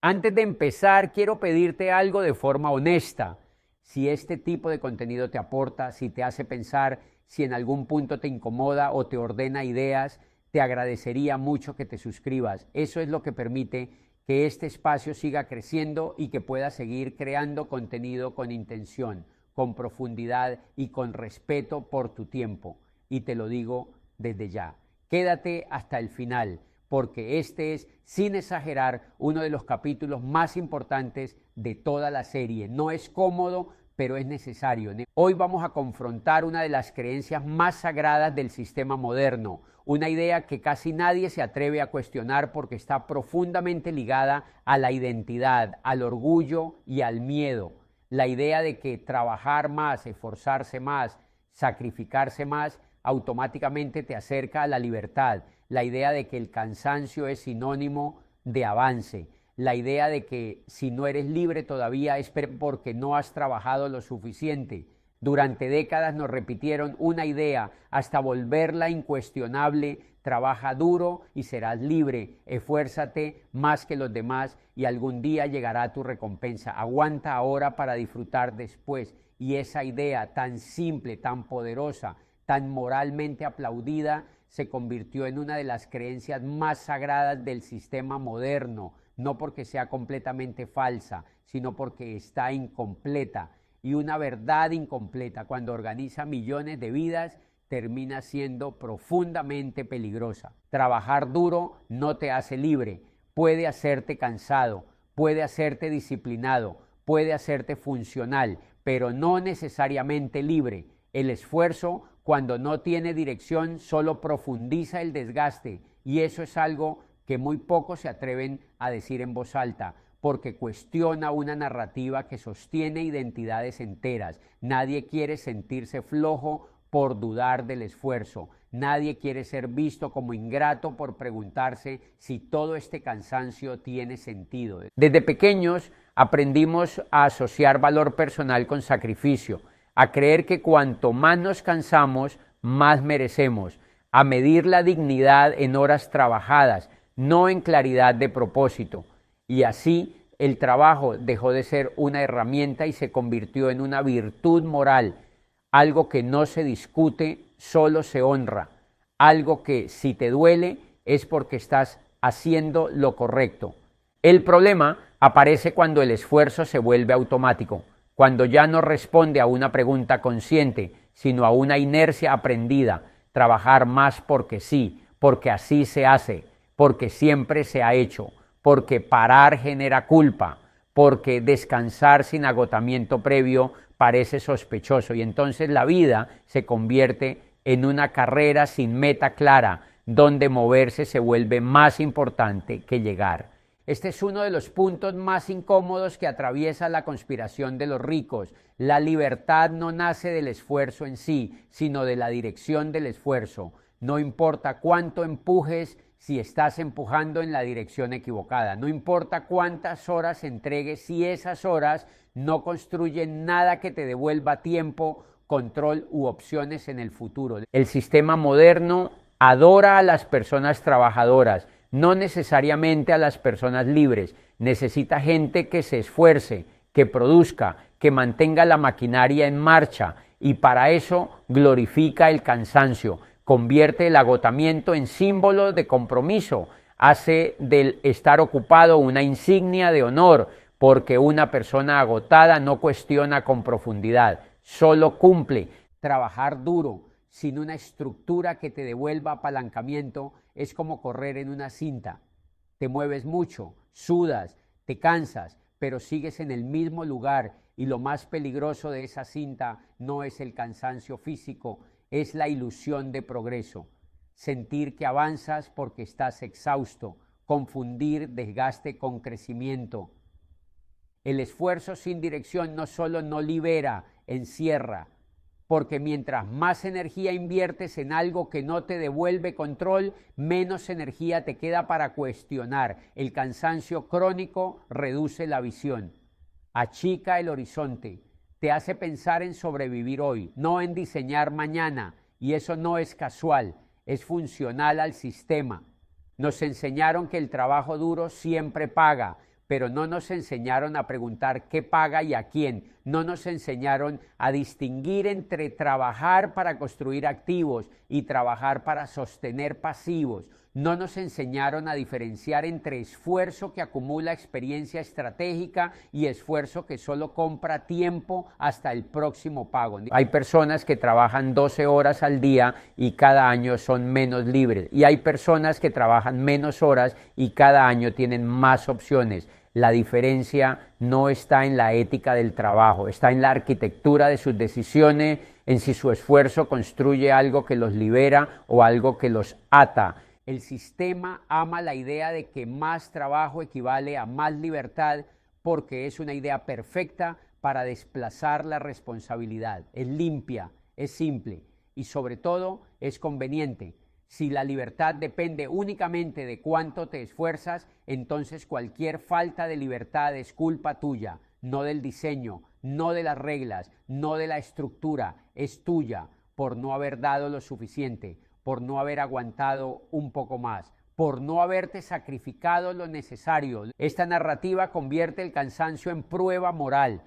Antes de empezar, quiero pedirte algo de forma honesta. Si este tipo de contenido te aporta, si te hace pensar, si en algún punto te incomoda o te ordena ideas, te agradecería mucho que te suscribas. Eso es lo que permite que este espacio siga creciendo y que pueda seguir creando contenido con intención, con profundidad y con respeto por tu tiempo. Y te lo digo desde ya. Quédate hasta el final, porque este es, sin exagerar, uno de los capítulos más importantes de toda la serie. No es cómodo, pero es necesario. Hoy vamos a confrontar una de las creencias más sagradas del sistema moderno, una idea que casi nadie se atreve a cuestionar porque está profundamente ligada a la identidad, al orgullo y al miedo. La idea de que trabajar más, esforzarse más, sacrificarse más, automáticamente te acerca a la libertad. La idea de que el cansancio es sinónimo de avance. La idea de que si no eres libre todavía es porque no has trabajado lo suficiente. Durante décadas nos repitieron una idea hasta volverla incuestionable: trabaja duro y serás libre, esfuérzate más que los demás y algún día llegará tu recompensa. Aguanta ahora para disfrutar después. Y esa idea tan simple, tan poderosa, tan moralmente aplaudida, se convirtió en una de las creencias más sagradas del sistema moderno, no porque sea completamente falsa, sino porque está incompleta. Y una verdad incompleta, cuando organiza millones de vidas, termina siendo profundamente peligrosa. Trabajar duro no te hace libre, puede hacerte cansado, puede hacerte disciplinado, puede hacerte funcional, pero no necesariamente libre. El esfuerzo, cuando no tiene dirección, solo profundiza el desgaste, y eso es algo que muy pocos se atreven a decir en voz alta, porque cuestiona una narrativa que sostiene identidades enteras. Nadie quiere sentirse flojo por dudar del esfuerzo. Nadie quiere ser visto como ingrato por preguntarse si todo este cansancio tiene sentido. Desde pequeños aprendimos a asociar valor personal con sacrificio, a creer que cuanto más nos cansamos, más merecemos, a medir la dignidad en horas trabajadas, no en claridad de propósito. Y así el trabajo dejó de ser una herramienta y se convirtió en una virtud moral, algo que no se discute, solo se honra, algo que si te duele es porque estás haciendo lo correcto. El problema aparece cuando el esfuerzo se vuelve automático, cuando ya no responde a una pregunta consciente, sino a una inercia aprendida: trabajar más porque sí, porque así se hace, porque siempre se ha hecho, porque parar genera culpa, porque descansar sin agotamiento previo parece sospechoso, y entonces la vida se convierte en una carrera sin meta clara, donde moverse se vuelve más importante que llegar. Este es uno de los puntos más incómodos que atraviesa la conspiración de los ricos. La libertad no nace del esfuerzo en sí, sino de la dirección del esfuerzo. No importa cuánto empujes si estás empujando en la dirección equivocada. No importa cuántas horas entregues si esas horas no construyen nada que te devuelva tiempo, control u opciones en el futuro. El sistema moderno adora a las personas trabajadoras, no necesariamente a las personas libres. Necesita gente que se esfuerce, que produzca, que mantenga la maquinaria en marcha, y para eso glorifica el cansancio, convierte el agotamiento en símbolo de compromiso, hace del estar ocupado una insignia de honor, porque una persona agotada no cuestiona con profundidad, solo cumple. Trabajar duro sin una estructura que te devuelva apalancamiento es como correr en una cinta. Te mueves mucho, sudas, te cansas, pero sigues en el mismo lugar, y lo más peligroso de esa cinta no es el cansancio físico, es la ilusión de progreso. Sentir que avanzas porque estás exhausto, confundir desgaste con crecimiento. El esfuerzo sin dirección no solo no libera, encierra, porque mientras más energía inviertes en algo que no te devuelve control, menos energía te queda para cuestionar. El cansancio crónico reduce la visión, achica el horizonte, te hace pensar en sobrevivir hoy, no en diseñar mañana, y eso no es casual, es funcional al sistema. Nos enseñaron que el trabajo duro siempre paga, pero no nos enseñaron a preguntar qué paga y a quién. No nos enseñaron a distinguir entre trabajar para construir activos y trabajar para sostener pasivos. No nos enseñaron a diferenciar entre esfuerzo que acumula experiencia estratégica y esfuerzo que solo compra tiempo hasta el próximo pago. Hay personas que trabajan 12 horas al día y cada año son menos libres. Y hay personas que trabajan menos horas y cada año tienen más opciones. La diferencia no está en la ética del trabajo, está en la arquitectura de sus decisiones, en si su esfuerzo construye algo que los libera o algo que los ata. El sistema ama la idea de que más trabajo equivale a más libertad porque es una idea perfecta para desplazar la responsabilidad. Es limpia, es simple y sobre todo es conveniente. Si la libertad depende únicamente de cuánto te esfuerzas, entonces cualquier falta de libertad es culpa tuya, no del diseño, no de las reglas, no de la estructura, es tuya por no haber dado lo suficiente, por no haber aguantado un poco más, por no haberte sacrificado lo necesario. Esta narrativa convierte el cansancio en prueba moral.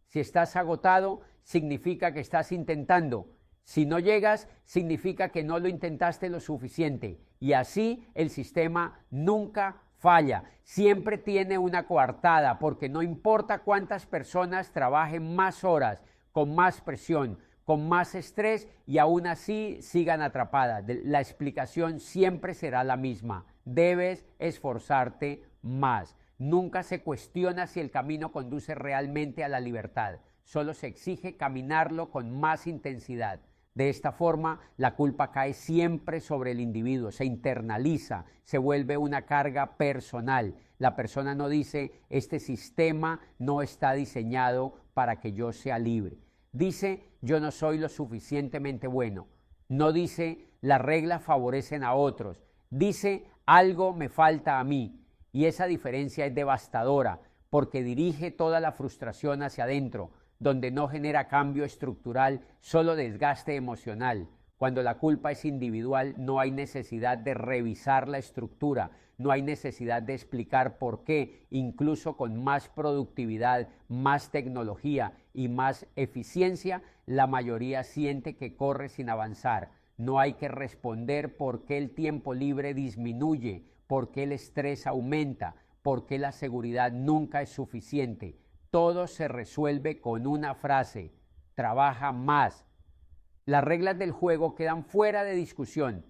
Si estás agotado, significa que estás intentando. Si no llegas, significa que no lo intentaste lo suficiente. Y así el sistema nunca falla. Siempre tiene una coartada, porque no importa cuántas personas trabajen más horas, con más presión, con más estrés y aún así sigan atrapadas. La explicación siempre será la misma. Debes esforzarte más. Nunca se cuestiona si el camino conduce realmente a la libertad. Solo se exige caminarlo con más intensidad. De esta forma, la culpa cae siempre sobre el individuo, se internaliza, se vuelve una carga personal. La persona no dice, este sistema no está diseñado para que yo sea libre. Dice, yo no soy lo suficientemente bueno. No dice, las reglas favorecen a otros. Dice, algo me falta a mí. Y esa diferencia es devastadora, porque dirige toda la frustración hacia adentro, donde no genera cambio estructural, solo desgaste emocional. Cuando la culpa es individual, no hay necesidad de revisar la estructura, no hay necesidad de explicar por qué, incluso con más productividad, más tecnología y más eficiencia, la mayoría siente que corre sin avanzar. No hay que responder por qué el tiempo libre disminuye, por qué el estrés aumenta, por qué la seguridad nunca es suficiente. Todo se resuelve con una frase: trabaja más. Las reglas del juego quedan fuera de discusión.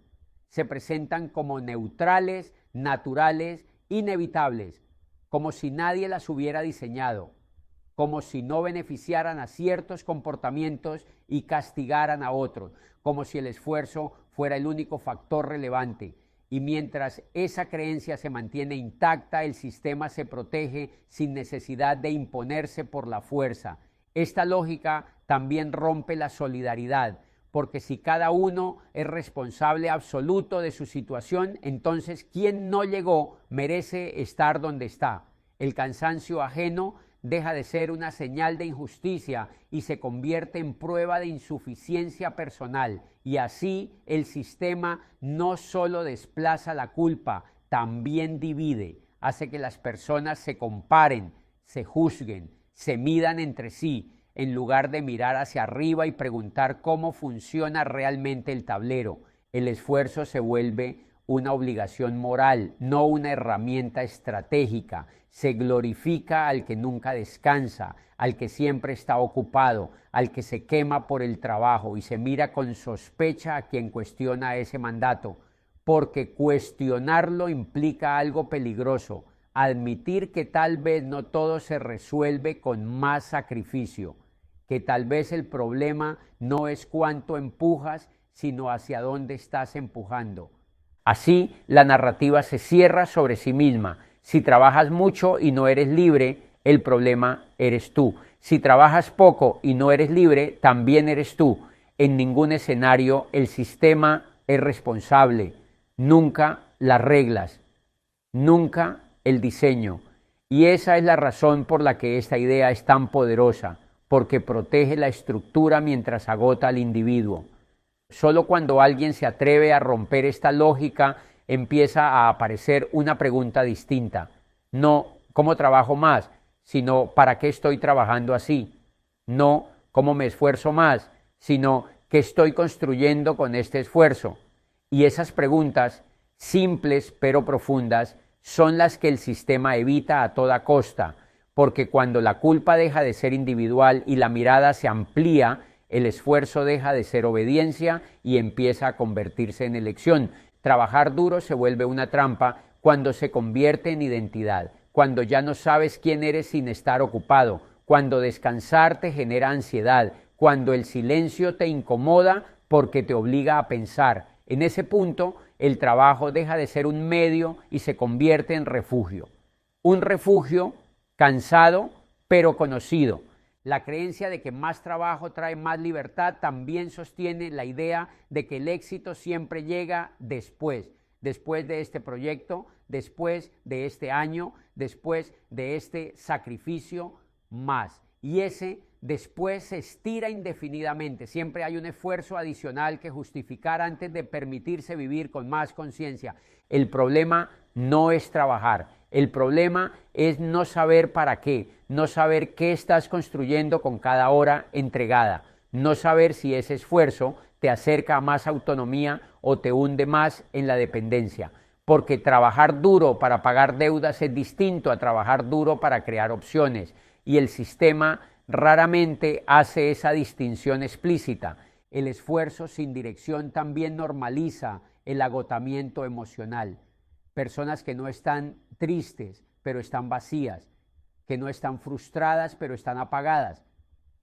Se presentan como neutrales, naturales, inevitables, como si nadie las hubiera diseñado, como si no beneficiaran a ciertos comportamientos y castigaran a otros, como si el esfuerzo fuera el único factor relevante. Y mientras esa creencia se mantiene intacta, el sistema se protege sin necesidad de imponerse por la fuerza. Esta lógica también rompe la solidaridad, porque si cada uno es responsable absoluto de su situación, entonces quien no llegó merece estar donde está. El cansancio ajeno deja de ser una señal de injusticia y se convierte en prueba de insuficiencia personal. Y así el sistema no solo desplaza la culpa, también divide, hace que las personas se comparen, se juzguen, se midan entre sí, en lugar de mirar hacia arriba y preguntar cómo funciona realmente el tablero. El esfuerzo se vuelve una obligación moral, no una herramienta estratégica. Se glorifica al que nunca descansa, al que siempre está ocupado, al que se quema por el trabajo, y se mira con sospecha a quien cuestiona ese mandato, porque cuestionarlo implica algo peligroso: admitir que tal vez no todo se resuelve con más sacrificio, que tal vez el problema no es cuánto empujas, sino hacia dónde estás empujando. Así, la narrativa se cierra sobre sí misma. Si trabajas mucho y no eres libre, el problema eres tú. Si trabajas poco y no eres libre, también eres tú. En ningún escenario el sistema es responsable. Nunca las reglas, nunca el diseño. Y esa es la razón por la que esta idea es tan poderosa, porque protege la estructura mientras agota al individuo. Solo cuando alguien se atreve a romper esta lógica empieza a aparecer una pregunta distinta. No cómo trabajo más, sino para qué estoy trabajando así. No cómo me esfuerzo más, sino qué estoy construyendo con este esfuerzo. Y esas preguntas, simples pero profundas, son las que el sistema evita a toda costa, porque cuando la culpa deja de ser individual y la mirada se amplía, el esfuerzo deja de ser obediencia y empieza a convertirse en elección. Trabajar duro se vuelve una trampa cuando se convierte en identidad, cuando ya no sabes quién eres sin estar ocupado, cuando descansar te genera ansiedad, cuando el silencio te incomoda porque te obliga a pensar. En ese punto, el trabajo deja de ser un medio y se convierte en refugio. Un refugio cansado, pero conocido. La creencia de que más trabajo trae más libertad también sostiene la idea de que el éxito siempre llega después de este proyecto, después de este año, después de este sacrificio más. Y ese después se estira indefinidamente. Siempre hay un esfuerzo adicional que justificar antes de permitirse vivir con más conciencia. El problema no es trabajar. El problema es no saber para qué, no saber qué estás construyendo con cada hora entregada, no saber si ese esfuerzo te acerca a más autonomía o te hunde más en la dependencia. Porque trabajar duro para pagar deudas es distinto a trabajar duro para crear opciones. Y el sistema raramente hace esa distinción explícita. El esfuerzo sin dirección también normaliza el agotamiento emocional. Personas que no están tristes, pero están vacías, que no están frustradas, pero están apagadas,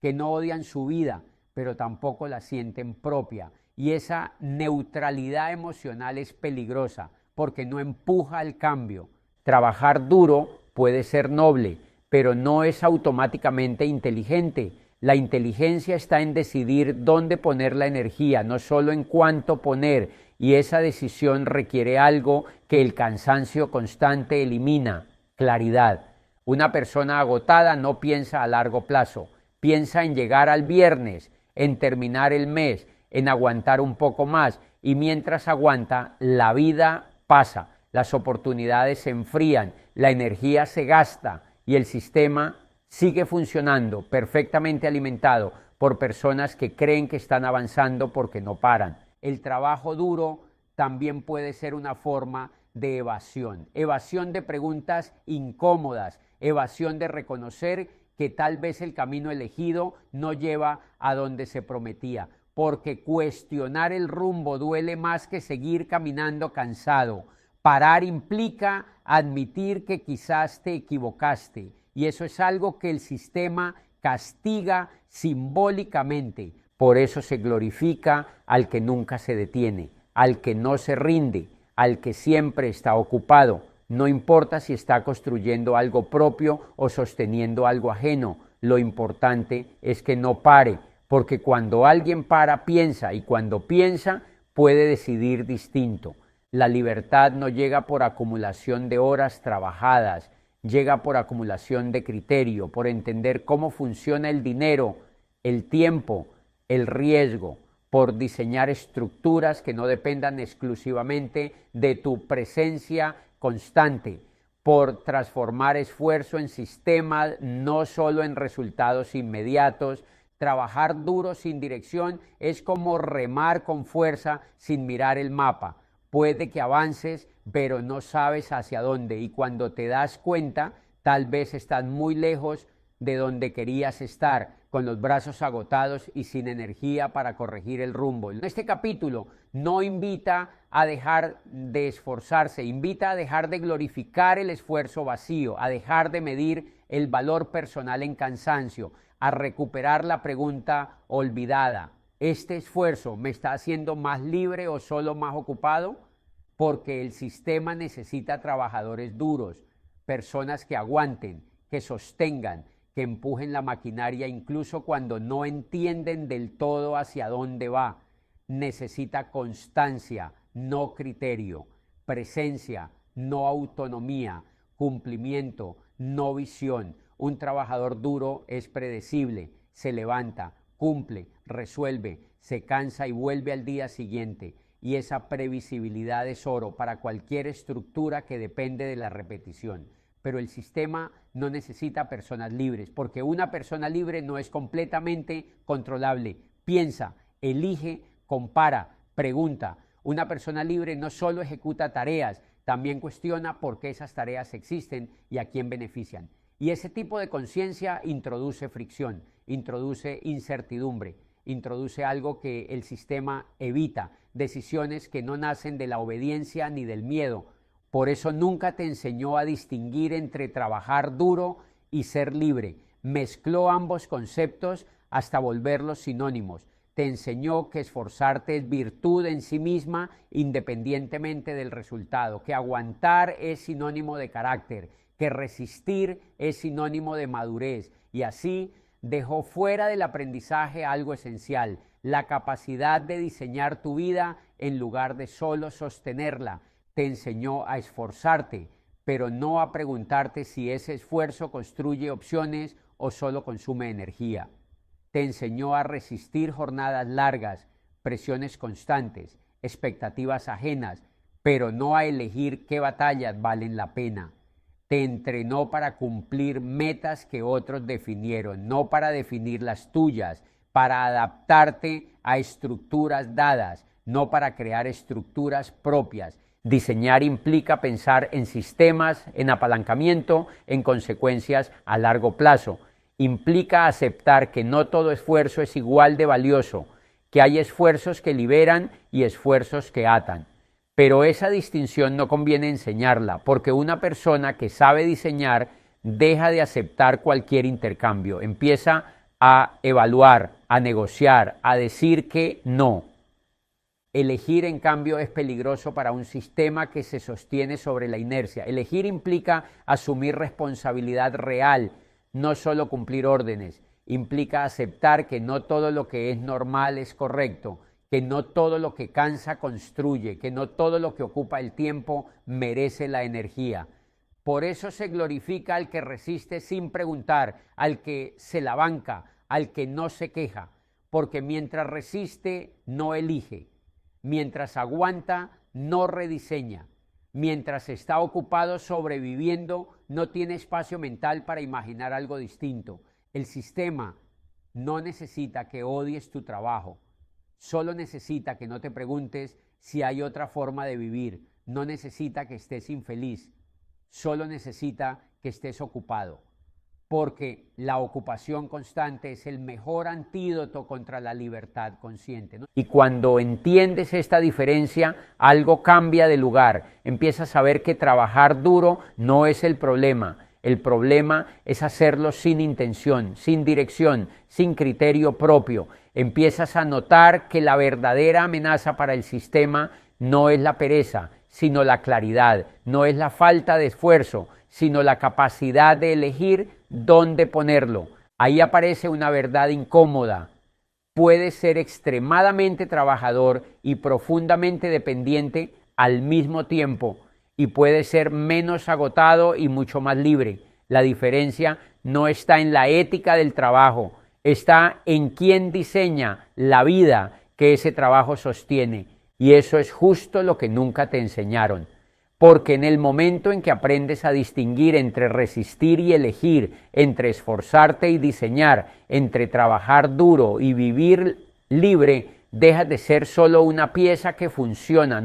que no odian su vida, pero tampoco la sienten propia. Y esa neutralidad emocional es peligrosa porque no empuja al cambio. Trabajar duro puede ser noble, pero no es automáticamente inteligente. La inteligencia está en decidir dónde poner la energía, no solo en cuánto poner, y esa decisión requiere algo que el cansancio constante elimina: claridad. Una persona agotada no piensa a largo plazo, piensa en llegar al viernes, en terminar el mes, en aguantar un poco más, y mientras aguanta, la vida pasa, las oportunidades se enfrían, la energía se gasta y el sistema sigue funcionando perfectamente alimentado por personas que creen que están avanzando porque no paran. El trabajo duro también puede ser una forma de evasión de preguntas incómodas, evasión de reconocer que tal vez el camino elegido no lleva a donde se prometía, porque cuestionar el rumbo duele más que seguir caminando cansado. Parar implica admitir que quizás te equivocaste, y eso es algo que el sistema castiga simbólicamente. Por eso se glorifica al que nunca se detiene, al que no se rinde, al que siempre está ocupado. No importa si está construyendo algo propio o sosteniendo algo ajeno, lo importante es que no pare, porque cuando alguien para, piensa, y cuando piensa, puede decidir distinto. La libertad no llega por acumulación de horas trabajadas, llega por acumulación de criterio, por entender cómo funciona el dinero, el tiempo, el riesgo, por diseñar estructuras que no dependan exclusivamente de tu presencia constante, por transformar esfuerzo en sistema, no solo en resultados inmediatos. Trabajar duro sin dirección es como remar con fuerza sin mirar el mapa. Puede que avances, pero no sabes hacia dónde, y cuando te das cuenta, tal vez estás muy lejos de donde querías estar, con los brazos agotados y sin energía para corregir el rumbo. Este capítulo no invita a dejar de esforzarse, invita a dejar de glorificar el esfuerzo vacío, a dejar de medir el valor personal en cansancio, a recuperar la pregunta olvidada: ¿este esfuerzo me está haciendo más libre o solo más ocupado? Porque el sistema necesita trabajadores duros, personas que aguanten, que sostengan, que empujen la maquinaria incluso cuando no entienden del todo hacia dónde va. Necesita constancia, no criterio; presencia, no autonomía; cumplimiento, no visión. Un trabajador duro es predecible, se levanta, cumple, resuelve, se cansa y vuelve al día siguiente. Y esa previsibilidad es oro para cualquier estructura que depende de la repetición. pero el sistema no necesita personas libres, porque una persona libre no es completamente controlable. Piensa, elige, compara, pregunta. Una persona libre no solo ejecuta tareas, también cuestiona por qué esas tareas existen y a quién benefician. Y ese tipo de conciencia introduce fricción, introduce incertidumbre, introduce algo que el sistema evita, decisiones que no nacen de la obediencia ni del miedo. Por eso nunca te enseñó a distinguir entre trabajar duro y ser libre. Mezcló ambos conceptos hasta volverlos sinónimos. Te enseñó que esforzarte es virtud en sí misma independientemente del resultado, que aguantar es sinónimo de carácter, que resistir es sinónimo de madurez, y así dejó fuera del aprendizaje algo esencial, la capacidad de diseñar tu vida en lugar de solo sostenerla. Te enseñó a esforzarte, pero no a preguntarte si ese esfuerzo construye opciones o solo consume energía. Te enseñó a resistir jornadas largas, presiones constantes, expectativas ajenas, pero no a elegir qué batallas valen la pena. Te entrenó para cumplir metas que otros definieron, no para definir las tuyas, para adaptarte a estructuras dadas, no para crear estructuras propias. Diseñar implica pensar en sistemas, en apalancamiento, en consecuencias a largo plazo. Implica aceptar que no todo esfuerzo es igual de valioso, que hay esfuerzos que liberan y esfuerzos que atan. Pero esa distinción no conviene enseñarla, porque una persona que sabe diseñar deja de aceptar cualquier intercambio, empieza a evaluar, a negociar, a decir que no. Elegir, en cambio, es peligroso para un sistema que se sostiene sobre la inercia. Elegir implica asumir responsabilidad real, no solo cumplir órdenes. Implica aceptar que no todo lo que es normal es correcto, que no todo lo que cansa construye, que no todo lo que ocupa el tiempo merece la energía. Por eso se glorifica al que resiste sin preguntar, al que se la banca, al que no se queja, porque mientras resiste no elige, mientras aguanta no rediseña, mientras está ocupado sobreviviendo no tiene espacio mental para imaginar algo distinto. El sistema no necesita que odies tu trabajo, solo necesita que no te preguntes si hay otra forma de vivir, no necesita que estés infeliz, solo necesita que estés ocupado, porque la ocupación constante es el mejor antídoto contra la libertad consciente, ¿no? Y cuando entiendes esta diferencia, algo cambia de lugar, empiezas a ver que trabajar duro no es el problema es hacerlo sin intención, sin dirección, sin criterio propio. Empiezas a notar que la verdadera amenaza para el sistema no es la pereza, sino la claridad, no es la falta de esfuerzo, sino la capacidad de elegir dónde ponerlo. Ahí aparece una verdad incómoda. Puedes ser extremadamente trabajador y profundamente dependiente al mismo tiempo, y puede ser menos agotado y mucho más libre. La diferencia no está en la ética del trabajo, está en quién diseña la vida que ese trabajo sostiene. Y eso es justo lo que nunca te enseñaron. Porque en el momento en que aprendes a distinguir entre resistir y elegir, entre esforzarte y diseñar, entre trabajar duro y vivir libre, dejas de ser solo una pieza que funciona,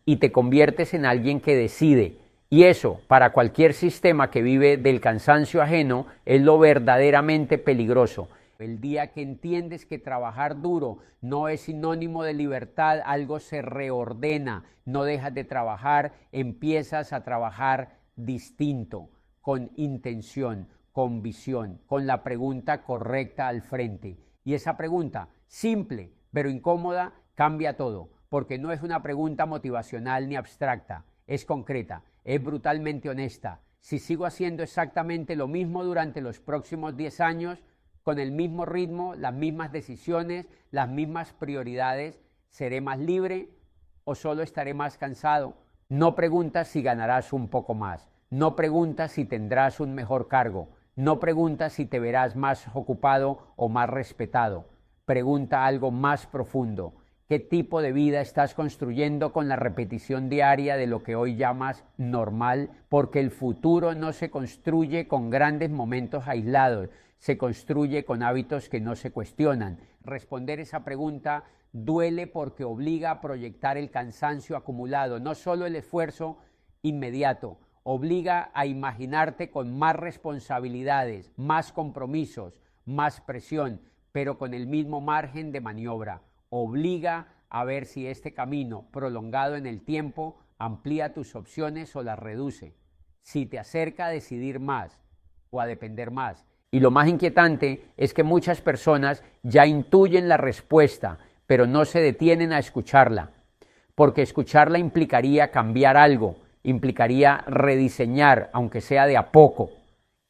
y te conviertes en alguien que decide. Y eso, para cualquier sistema que vive del cansancio ajeno, es lo verdaderamente peligroso. El día que entiendes que trabajar duro no es sinónimo de libertad, algo se reordena, no dejas de trabajar, empiezas a trabajar distinto, con intención, con visión, con la pregunta correcta al frente. Y esa pregunta, simple pero incómoda, cambia todo. Porque no es una pregunta motivacional ni abstracta, es concreta, es brutalmente honesta. Si sigo haciendo exactamente lo mismo durante los próximos 10 años, con el mismo ritmo, las mismas decisiones, las mismas prioridades, ¿seré más libre o solo estaré más cansado? No preguntas si ganarás un poco más, no preguntas si tendrás un mejor cargo, no preguntas si te verás más ocupado o más respetado. Pregunta algo más profundo. ¿Qué tipo de vida estás construyendo con la repetición diaria de lo que hoy llamas normal? Porque el futuro no se construye con grandes momentos aislados, se construye con hábitos que no se cuestionan. Responder esa pregunta duele porque obliga a proyectar el cansancio acumulado, no solo el esfuerzo inmediato, obliga a imaginarte con más responsabilidades, más compromisos, más presión, pero con el mismo margen de maniobra. Obliga a ver si este camino, prolongado en el tiempo, amplía tus opciones o las reduce, si te acerca a decidir más o a depender más. Y lo más inquietante es que muchas personas ya intuyen la respuesta, pero no se detienen a escucharla, porque escucharla implicaría cambiar algo, implicaría rediseñar, aunque sea de a poco,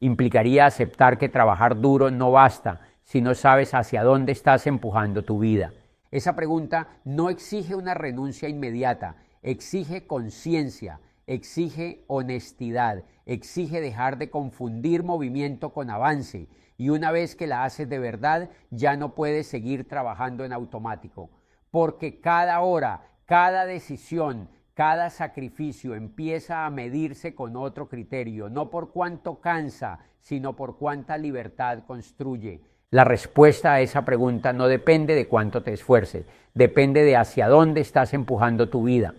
implicaría aceptar que trabajar duro no basta si no sabes hacia dónde estás empujando tu vida. Esa pregunta no exige una renuncia inmediata, exige conciencia, exige honestidad, exige dejar de confundir movimiento con avance, y una vez que la haces de verdad, ya no puedes seguir trabajando en automático, porque cada hora, cada decisión, cada sacrificio empieza a medirse con otro criterio, no por cuánto cansa, sino por cuánta libertad construye. La respuesta a esa pregunta no depende de cuánto te esfuerces, depende de hacia dónde estás empujando tu vida.